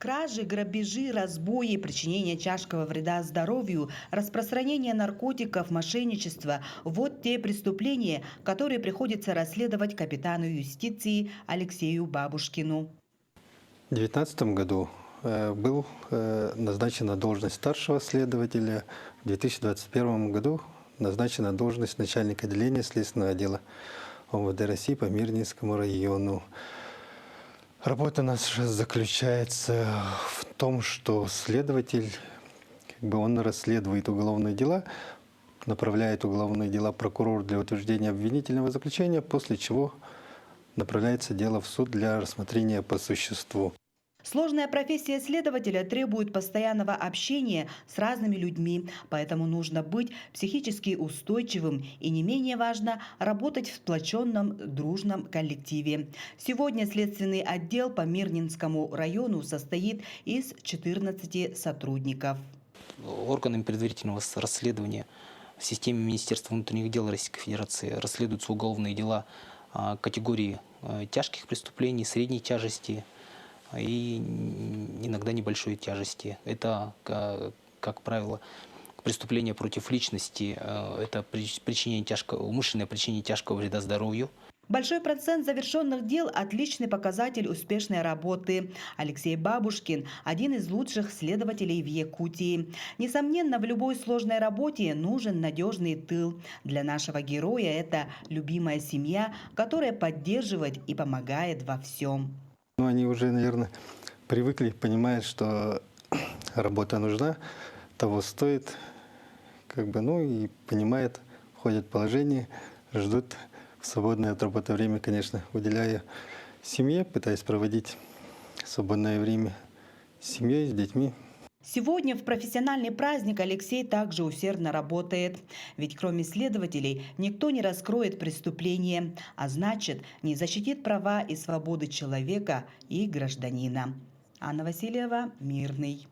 Кражи, грабежи, разбои, причинение тяжкого вреда здоровью, распространение наркотиков, мошенничество – вот те преступления, которые приходится расследовать капитану юстиции Алексею Бабушкину. В 2019 году был назначен на должность старшего следователя. В 2021 году назначена должность начальника отделения следственного отдела ОМВД России по Мирнинскому району. Работа наша заключается в том, что следователь, он расследует уголовные дела, направляет уголовные дела прокурору для утверждения обвинительного заключения, после чего направляется дело в суд для рассмотрения по существу. Сложная профессия следователя требует постоянного общения с разными людьми, поэтому нужно быть психически устойчивым и, не менее важно, работать в сплоченном дружном коллективе. Сегодня следственный отдел по Мирнинскому району состоит из 14 сотрудников. Органами предварительного расследования в системе Министерства внутренних дел Российской Федерации расследуются уголовные дела категории тяжких преступлений, средней тяжести и иногда небольшой тяжести. Это, как правило, преступления против личности, это умышленное причинение тяжкого вреда здоровью. Большой процент завершенных дел – отличный показатель успешной работы. Алексей Бабушкин – один из лучших следователей в Якутии. Несомненно, в любой сложной работе нужен надежный тыл. Для нашего героя это любимая семья, которая поддерживает и помогает во всем. Они уже, наверное, привыкли, понимают, что работа нужна, того стоит, и понимают, входят в положение, ждут. В свободное от работы время, конечно, уделяю семье, пытаюсь проводить свободное время с семьей, с детьми. Сегодня в профессиональный праздник Алексей также усердно работает. Ведь кроме следователей никто не раскроет преступление, а значит, не защитит права и свободы человека и гражданина. Анна Васильева, Мирный.